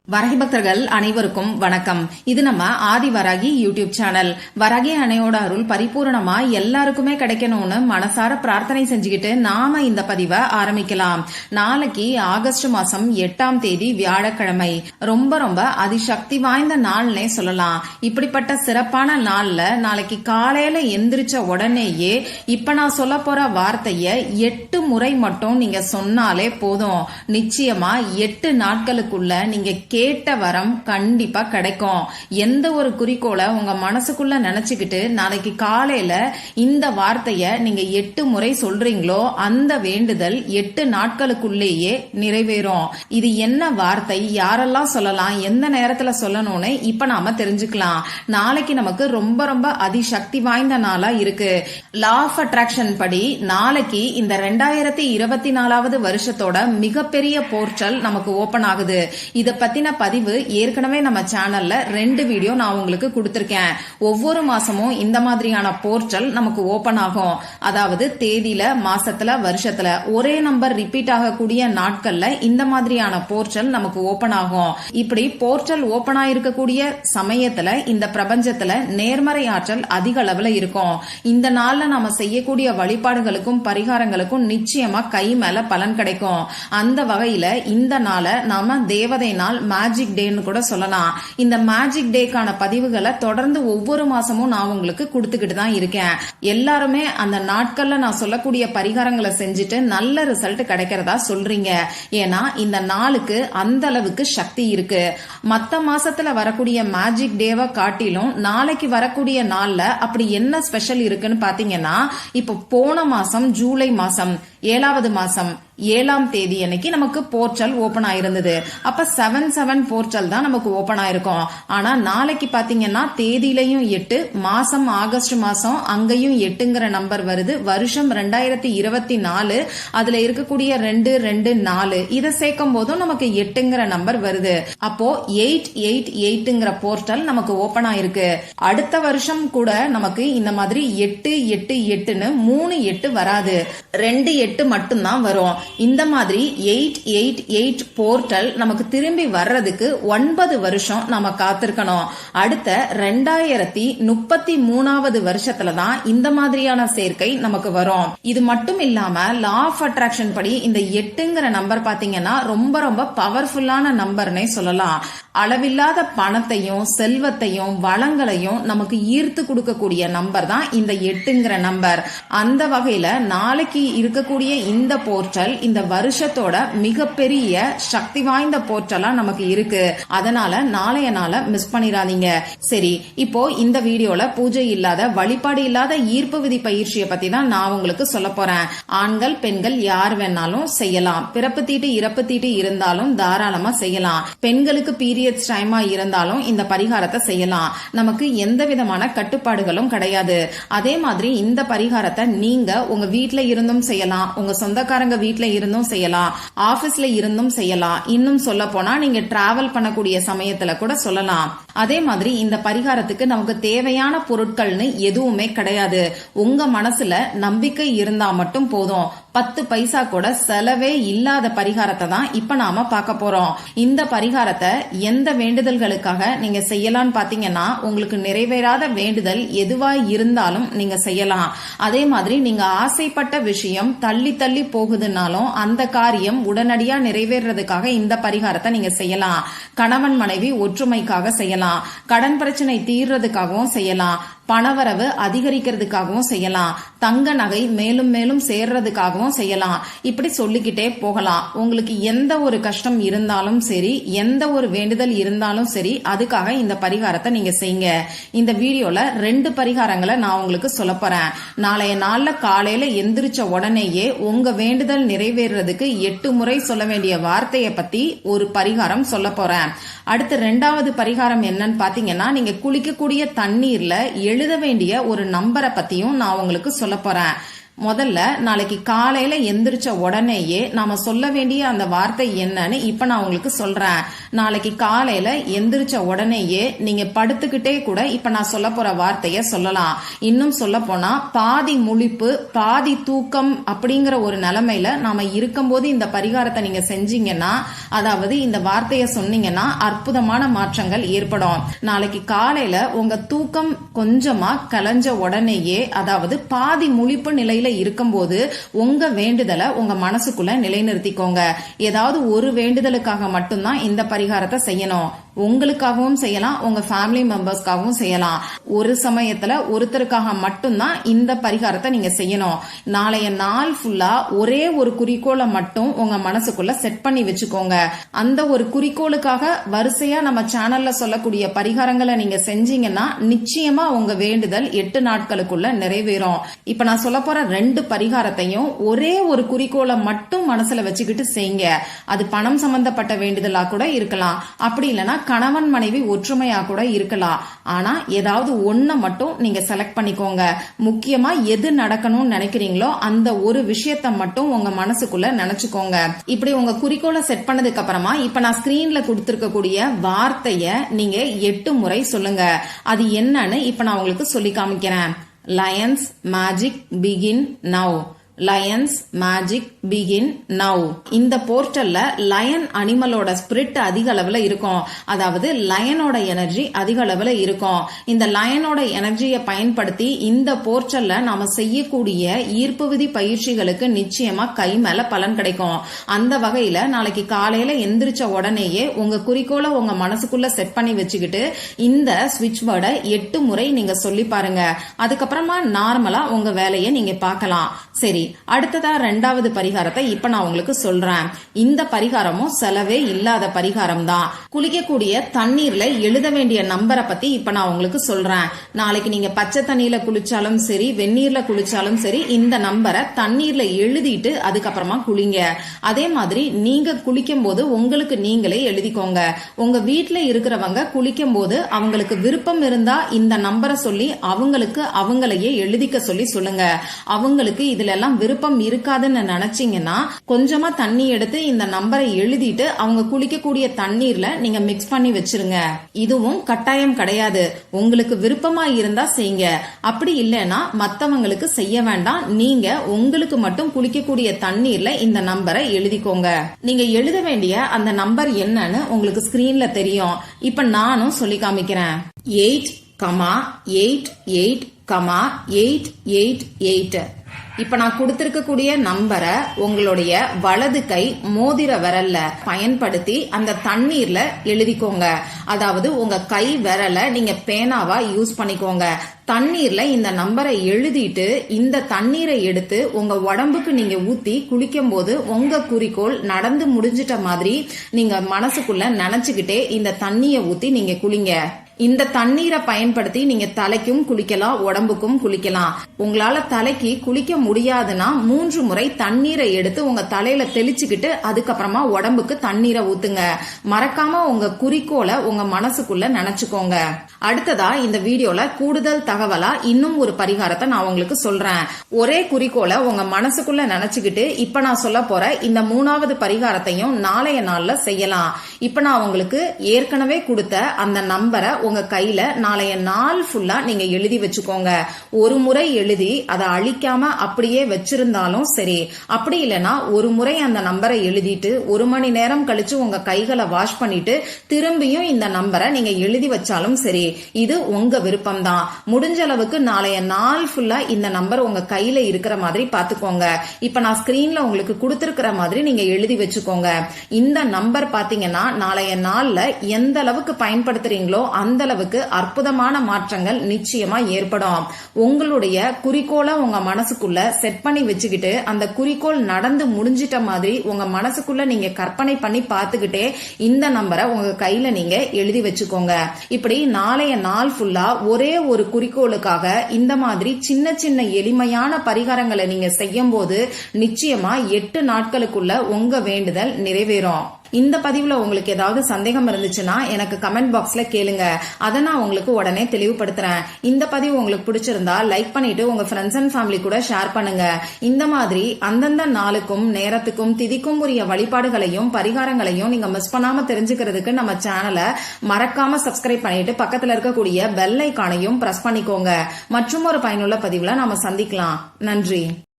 வராகி பக்தர்கள் அனைவருக்கும் வணக்கம். இது நம்ம ஆதி வராகி யூடியூப் சேனல். வராகி அன்னையோட அருள் பரிபூரணமா எல்லாருக்குமே கிடைக்கணும்னு மனசார பிரார்த்தனை செஞ்சுக்கிட்டு நாம இந்த பதிவை ஆரம்பிக்கலாம். நாளைக்கு ஆகஸ்ட் மாசம் 8ஆம் தேதி வியாழக்கிழமை. ரொம்ப ரொம்ப அதிசக்தி வாய்ந்த நாள்னே சொல்லலாம். இப்படிப்பட்ட சிறப்பான நாள்ல நாளைக்கு காலையில எந்திரிச்ச உடனேயே இப்ப நான் சொல்ல போற வார்த்தைய 8 முறை மட்டும் நீங்க சொன்னாலே போதும். நிச்சயமா 8 நாட்களுக்குள்ள நீங்க கேட்ட வரம் கண்டிப்பா கிடைக்கும். எந்த ஒரு குறிக்கோளை உங்க மனசுக்குள்ள நினைச்சுக்கிட்டு நாளைக்கு காலையில இந்த வார்த்தைய நீங்க 8 முறை சொல்றீங்களோ அந்த வேண்டுதல் 8 நாட்களுக்குள்ளேயே நிறைவேறும். இது என்ன வார்த்தை, யாரெல்லாம் சொல்லலாம், எந்த நேரத்துல சொல்லணும்னு இப்ப நாம தெரிஞ்சுக்கலாம். நாளைக்கு நமக்கு ரொம்ப ரொம்ப அதிசக்தி வாய்ந்த நாளா இருக்கு. லா ஆஃப் அட்ராக்ஷன் படி நாளைக்கு இந்த 2024வது வருஷத்தோட மிகப்பெரிய போர்ட்டல் நமக்கு ஓபன் ஆகுது. இத பத்தின பதிவு ஏற்கனவே நம்ம சேனல்ல 2 வீடியோ நான் உங்களுக்கு கொடுத்திருக்கேன். ஒவ்வொரு மாசமும் இந்த மாதிரியான போர்ட்டல் நமக்கு ஓபன் ஆகும். அதாவது தேதியில, மாசத்துல, வருஷத்துல ஒரே நம்பர் ரிப்பீட் ஆகக்கூடிய நாட்கள்ல இந்த மாதிரியான போர்ட்டல் நமக்கு ஓபன் ஆகும். இப்படி போர்ட்டல் ஓபன் ஆயிருக்கக்கூடிய சமயத்துல இந்த பிரபஞ்சத்துல நேர்மறை ஆற்றல் அதிக அளவுல இருக்கும். இந்த நாள்ல நாம செய்யக்கூடிய வழிபாடுகளுக்கும் பரிகாரங்களுக்கும் நிச்சயமா கை மேல பலன் கிடைக்கும். அந்த வகையில இந்த நாளை நாம தேவதை நாள், மேஜிக் டேன்னு கூட சொல்லலாம். இந்த மேஜிக் டேக்கான பதிவுகளை தொடர்ந்து ஒவ்வொரு மாசமும் நான் உங்களுக்கு கொடுத்துக்கிட்டு தான் இருக்கேன். எல்லாருமே அந்த நாட்கள்ல நான் சொல்லக்கூடிய பரிகாரங்களை செஞ்சுட்டு நல்ல ரிசல்ட் கிடைக்கிறதா சொல்றீங்க. ஏன்னா இந்த நாளுக்கு அந்த அளவுக்கு சக்தி இருக்கு. மத்த மாசத்துல வரக்கூடிய மேஜிக் டேவை காட்டிலும் நாளைக்கு வரக்கூடிய நாள்ல அப்படி என்ன ஸ்பெஷல் இருக்குன்னு பாத்தீங்கன்னா, இப்ப போன மாசம் ஜூலை மாசம் 7வது மாசம் 7ஆம் தேதி அன்னைக்கு நமக்கு போர்ட்டல் ஓபன் ஆயிருந்தது. அப்ப 7/7 போர்ட்டல் தான் நமக்கு ஓபன் ஆயிருக்கும். ஆனா நாளைக்கு பாத்தீங்கன்னா தேதியிலையும் 8, மாசம் ஆகஸ்ட் மாசம் அங்கேயும் 8ங்கிற நம்பர் வருது. வருஷம் 2024, அதுல இருக்கக்கூடிய 224 இதை சேர்க்கும் போதும் நமக்கு 8ங்கிற நம்பர் வருது. அப்போ 888ங்கிற போர்ட்டல் நமக்கு ஓபன் ஆயிருக்கு. அடுத்த வருஷம் கூட நமக்கு இந்த மாதிரி 888ன்னு 3 8 வராது, 2 8 மட்டும்தான் வரும். இந்த மாதிரி 888 போர்ட்டல் நமக்கு திரும்பி வர்றதுக்கு 9 வருஷம் நாம காத்திருக்கணும். அடுத்த 2033வது வருஷத்துலதான் இந்த மாதிரியான சேர்க்கை நமக்கு வரும். இது மட்டும் இல்லாம லா ஆஃப் அட்ராக்ஷன் படி இந்த 8ங்கிற நம்பர் பாத்தீங்கன்னா ரொம்ப ரொம்ப பவர்ஃபுல்லான நம்பர்னே சொல்லலாம். அளவில்லாத பணத்தையும் செல்வத்தையும் வளங்களையும் நமக்கு ஈர்த்து கொடுக்கக்கூடிய நம்பர் தான் இந்த 8ங்கிற நம்பர். அந்த வகையில நாளைக்கு இருக்கக்கூடிய இந்த போர்ட்டல் இந்த வருஷத்தோட மிகப்பெரிய சக்தி வாய்ந்த போர்ட்டலா நமக்கு இருக்கு. அதனால நாளைய நாள மிஸ் பண்ணிடாதீங்க. சரி, இப்போ இந்த வீடியோல பூஜை இல்லாத, வழிபாடு இல்லாத ஈர்ப்பு விதி பயிற்சியை பத்தி தான் நான் உங்களுக்கு சொல்ல போறேன். ஆண்கள் பெண்கள் யார் வேணாலும் செய்யலாம். பிறப்பு தீட்டு இறப்பு தீட்டு இருந்தாலும் தாராளமா செய்யலாம். பெண்களுக்கு பீரியட்ஸ் டைமா இருந்தாலும் இந்த பரிகாரத்தை செய்யலாம். நமக்கு எந்த விதமான கட்டுப்பாடுகளும் கிடையாது. அதே மாதிரி இந்த பரிகாரத்தை நீங்க உங்க வீட்ல இருந்தும் செய்யலாம், உங்க சொந்தக்காரங்க வீட்ல இருந்தும் செய்யலாம், ஆபீஸ்ல இருந்தும் செய்யலாம். இன்னும் சொல்ல போனா நீங்க டிராவல் பண்ணக்கூடிய சமயத்துல கூட சொல்லலாம். அதே மாதிரி இந்த பரிகாரத்துக்கு நமக்கு தேவையான பொருட்கள்னு எதுவுமே கிடையாது. உங்க மனசுல நம்பிக்கை இருந்தா மட்டும் போதும். 10 பைசா கூட செலவே இல்லாத பரிகாரத்தை தான் இப்ப நாம பார்க்க போறோம். இந்த பரிகாரத்தை எந்த வேண்டுதல்களுக்காக நீங்க செய்யலாம்னு பாத்தீங்கன்னா, உங்களுக்கு நிறைவேறாத வேண்டுதல் எதுவா இருந்தாலும் நீங்க செய்யலாம். அதே மாதிரி நீங்க ஆசைப்பட்ட விஷயம் தள்ளி தள்ளி போகுதுன்னாலும் அந்த காரியம் உடனடியா நிறைவேறதுக்காக இந்த பரிகாரத்தை நீங்க செய்யலாம். கணவன் மனைவி ஒற்றுமைக்காக செய்யலாம், கடன் பிரச்சனை தீர்றதுக்காகவும் செய்யலாம், பணவரவு அதிகரிக்கிறதுக்காகவும் செய்யலாம், தங்க நகை மேலும் மேலும் சேர்றதுக்காகவும் செய்யலாம். இப்படி சொல்லிக்கிட்டே போகலாம். உங்களுக்கு எந்த ஒரு கஷ்டம் இருந்தாலும் சரி, எந்த ஒரு வேண்டுதல் இருந்தாலும் சரி, அதுக்காக இந்த பரிகாரத்தை நீங்க செய்யுங்க. இந்த வீடியோல 2 பரிகாரங்களை நான் உங்களுக்கு சொல்ல போறேன். நாளைய நாள்ல காலையில எந்திரிச்ச உடனேயே உங்க வேண்டுதல் நிறைவேறதுக்கு 8 முறை சொல்ல வேண்டிய வார்த்தையை பத்தி ஒரு பரிகாரம் சொல்ல போறேன். அடுத்து 2வது பரிகாரம் என்னன்னு பாத்தீங்கன்னா, நீங்க குளிக்கக்கூடிய தண்ணீர்ல எழுத வேண்டிய ஒரு நம்பரை பத்தியும் நான் உங்களுக்கு சொல்ல போறேன். முதல்ல நாளைக்கு காலையில எந்திரிச்ச உடனேயே நாம சொல்ல வேண்டிய அந்த வார்த்தை என்னன்னு இப்ப நான் உங்களுக்கு சொல்றேன். நாளைக்கு காலையில எந்திரிச்ச உடனேயே நீங்க படுத்துக்கிட்டே கூட இப்ப நான் சொல்ல போற வார்த்தைய சொல்லலாம். இன்னும் சொல்ல போனா பாதி முழிப்பு பாதி தூக்கம் அப்படிங்கிற ஒரு நிலைமையில நாம இருக்கும்போது இந்த பரிகாரத்தை நீங்க செஞ்சீங்கன்னா, அதாவது இந்த வார்த்தைய சொன்னீங்கன்னா அற்புதமான மாற்றங்கள் ஏற்படும். நாளைக்கு காலையில உங்க தூக்கம் கொஞ்சமா கலைஞ்ச உடனேயே, அதாவது பாதி முழிப்பு நிலையில இருக்கும்போது உங்க வேண்டுதலை உங்க மனசுக்குள்ள நிலைநிறுத்திக்கோங்க. ஏதாவது ஒரு வேண்டுதலுக்காக மட்டும்தான் இந்த பரிகாரத்தை செய்யணும். உங்களுக்காகவும் செய்யலாம், உங்க ஃபேமிலி மெம்பர்ஸ்க்காகவும் செய்யலாம். ஒரு சமயத்துல ஒருத்தருக்காக மட்டும்தான் இந்த பரிகாரத்தை நீங்க செய்யணும். நாளைய நாள் ஃபுல்லா ஒரே ஒரு குறிக்கோளை மட்டும் உங்க மனசுக்குள்ள செட் பண்ணி வச்சுக்கோங்க. அந்த ஒரு குறிக்கோளுக்காக வரிசையா நம்ம சேனல்ல சொல்லக்கூடிய பரிகாரங்களை நீங்க செஞ்சீங்கன்னா நிச்சயமா உங்க வேண்டுதல் 8 நாட்களுக்குள்ள நிறைவேறும். இப்ப நான் சொல்ல போற 2 பரிகாரத்தையும் ஒரே ஒரு குறிக்கோளை மட்டும் மனசுல வச்சுக்கிட்டு செய்யுங்க. அது பணம் சம்பந்தப்பட்ட வேண்டுதலா கூட இருக்கலாம், அப்படி இல்லைன்னா கணவன் மனைவி ஒற்றுமையா கூட இருக்கலாம். ஆனா ஏதாவது ஒன்ன மட்டும் நீங்க செலக்ட் பண்ணிக்கோங்க. முக்கியமா எது நடக்கணும்னு நினைக்கிறீங்களோ அந்த ஒரு விஷயத்த மட்டும் உங்க மனசுக்குள்ள நினைச்சுக்கோங்க. இப்படி உங்க குறிக்கோளை செட் பண்ணதுக்கு அப்புறமா இப்ப நான் ஸ்கிரீன்ல கொடுத்திருக்கக்கூடிய வார்த்தைய நீங்க 8 முறை சொல்லுங்க. அது என்னன்னு இப்ப நான் உங்களுக்கு சொல்லி காமிக்கிறேன். Lions magic begin now. Lions magic begin now. இந்த போர்ட்டல்ல லயன் அனிமலோட ஸ்பிரிட் அதிக அளவுல இருக்கும். அதாவது லயனோட எனர்ஜி அதிக அளவுல இருக்கும். இந்த லயனோட எனர்ஜியை பயன்படுத்தி இந்த போர்ட்டல்ல நாம செய்யக்கூடிய ஈர்ப்பு விதி பயிற்சிகளுக்கு நிச்சயமா கை மேல பலன் கிடைக்கும். அந்த வகையில நாளைக்கு காலையில எந்திரிச்ச உடனேயே உங்க குறிக்கோளை உங்க மனசுக்குள்ள செட் பண்ணி வச்சுக்கிட்டு இந்த ஸ்விட்ச் வேர்டை 8 முறை நீங்க சொல்லி பாருங்க. அதுக்கப்புறமா நார்மலா உங்க வேலையை நீங்க பார்க்கலாம். சரி, அடுத்ததா 2வது பரிகாரத்தை இப்ப நான் உங்களுக்கு சொல்றேன். இந்த பரிகாரமும் செலவே இல்லாத பரிகாரம் தான். குளிக்கக்கூடிய தண்ணீர்ல எழுத வேண்டிய நம்பரை பத்தி இப்ப நான் உங்களுக்கு சொல்றேன். நாளைக்கு நீங்க பச்சை தண்ணியில குளிச்சாலும் சரி, வெந்நீர்ல குளிச்சாலும் சரி, இந்த நம்பரை தண்ணீர்ல எழுதிட்டு அதுக்கப்புறமா குளிங்க. அதே மாதிரி நீங்க குளிக்கும் போது உங்களுக்கு நீங்களே எழுதிக்கோங்க. உங்க வீட்டுல இருக்கிறவங்க குளிக்கும் போது அவங்களுக்கு விருப்பம் இருந்தா இந்த நம்பரை சொல்லி அவங்களையே எழுதிக்க சொல்லி சொல்லுங்க. அவங்களுக்கு இதுல எல்லாம் விருப்பம் இருக்காதுன்னு நினைச்சீங்கன்னா கொஞ்சமா தண்ணி எடுத்து இந்த நம்பரை எழுதிட்டு அவங்க குளிக்கக்கூடிய தண்ணீர்ல நீங்க மிக்ஸ் பண்ணி வச்சிருங்க. இதுவும் கட்டாயம் கிடையாது, உங்களுக்கு விருப்பமா இருந்தா செய்யுங்க. அப்படி இல்லைன்னா மத்தவங்களுக்கு செய்ய வேண்டாம். நீங்க உங்களுக்கு மட்டும் குளிக்கக்கூடிய தண்ணீர்ல இந்த நம்பரை எழுதிக்கோங்க. நீங்க எழுத வேண்டிய அந்த நம்பர் என்னன்னு உங்களுக்கு ஸ்கிரீன்ல தெரியும். இப்ப நானும் சொல்லி காமிக்கிறேன். 8,88,888. இப்ப நான் கொடுத்திருக்கக்கூடிய நம்பரை உங்களுடைய வலது கை மோதிர விரல்ல பயன்படுத்தி அந்த தண்ணீர்ல எழுதிக்கோங்க. அதாவது உங்க கை விரலை நீங்க பேனாவா யூஸ் பண்ணிக்கோங்க. தண்ணீர்ல இந்த நம்பரை எழுதிட்டு இந்த தண்ணீரை எடுத்து உங்க உடம்புக்கு நீங்க ஊத்தி குளிக்கும் போது உங்க குறிக்கோள் நடந்து முடிஞ்சிட்ட மாதிரி நீங்க மனசுக்குள்ள நினைச்சுக்கிட்டே இந்த தண்ணியை ஊத்தி நீங்க குளிங்க. இந்த தண்ணீரை பயன்படுத்தி நீங்க தலைக்கும் குளிக்கலாம், உடம்புக்கும் குளிக்கலாம். உங்களால தலைக்கு குளிக்க முடியாதுன்னா 3 முறை தண்ணீரை எடுத்து உங்க தலையில தெளிச்சுக்கிட்டு அதுக்கப்புறமா உடம்புக்கு தண்ணீரை ஊத்துங்க. மறக்காம உங்க குறிக்கோளை உங்க மனசுக்குள்ள நினைச்சுக்கோங்க. அடுத்ததா இந்த வீடியோல கூடுதல் தகவலா இன்னும் ஒரு பரிகாரத்தை நான் உங்களுக்கு சொல்றேன். ஒரே குறிக்கோளை உங்க மனசுக்குள்ள நினைச்சுக்கிட்டு இப்ப நான் சொல்ல போற இந்த 3வது பரிகாரத்தையும் நாளைய நாள்ல செய்யலாம். இப்ப நான் உங்களுக்கு ஏற்கனவே கொடுத்த அந்த நம்பரை உங்க கையில நாளைய நாள் ஃபுல்லா நீங்க எழுதி வச்சுக்கோங்க. ஒரு முறை எழுதி அதை அழிக்காம அப்படியே வச்சிருந்தாலும் சரி, அப்படி இல்லைன்னா ஒரு முறை அந்த நம்பரை எழுதிட்டு 1 மணி நேரம் கழிச்சு உங்க கைகளை வாஷ் பண்ணிட்டு திரும்பியும் இந்த நம்பரை நீங்க எழுதி வச்சாலும் சரி, இது உங்க விருப்பம் தான். முடிஞ்ச அளவுக்கு நாளைய நாள் ஃபுல்லா இந்த நம்பர் உங்க கையில இருக்கிற மாதிரி பாத்துக்கோங்க. இப்ப நான் ஸ்கிரீன்ல உங்களுக்கு கொடுத்திருக்கிற மாதிரி நீங்க எழுதி வச்சுக்கோங்க. இந்த நம்பர் பாத்தீங்கன்னா நாளைய நாள்ல எந்த அளவுக்கு பயன்படுத்துறீங்களோ அந்த அளவுக்கு அற்புதமான மாற்றங்கள் நிச்சயமா ஏற்படும். உங்களுடைய குறிக்கோளை உங்க மனசுக்குள்ள செட் பண்ணி வச்சுக்கிட்டு அந்த குறிக்கோள் நடந்து முடிஞ்சிட்ட மாதிரி உங்க மனசுக்குள்ள நீங்க கற்பனை பண்ணி பார்த்துக்கிட்டே இந்த நம்பரை உங்க கையில நீங்க எழுதி வச்சுக்கோங்க. இப்படி நாளைய நாள் ஃபுல்லா ஒரே ஒரு குறிக்கோளுக்காக இந்த மாதிரி சின்ன சின்ன எளிமையான பரிகாரங்களை நீங்க செய்யும் போது நிச்சயமா 8 நாட்களுக்குள்ள உங்க வேண்டுதல் நிறைவேறும். இந்த பதிவுல உங்களுக்கு ஏதாவது சந்தேகம் இருந்துச்சுன்னா எனக்கு கமெண்ட் பாக்ஸ்ல கேளுங்க, அதை நான் உங்களுக்கு உடனே தெளிவுபடுத்துறேன். இந்த பதிவு உங்களுக்கு பிடிச்சிருந்தா லைக் பண்ணிட்டு உங்க ஃப்ரெண்ட்ஸ் அண்ட் ஃபேமிலி கூட ஷேர் பண்ணுங்க. இந்த மாதிரி அந்தந்த நாளுக்கும் நேரத்துக்கும் திதிக்கும் உரிய வழிபாடுகளையும் பரிகாரங்களையும் நீங்க மிஸ் பண்ணாம தெரிஞ்சுக்கிறதுக்கு நம்ம சேனலை மறக்காம சப்ஸ்கிரைப் பண்ணிட்டு பக்கத்துல இருக்கக்கூடிய பெல் ஐகானையும் பிரஸ் பண்ணிக்கோங்க. மற்றும் ஒரு பயனுள்ள பதிவுல நாம சந்திக்கலாம். நன்றி.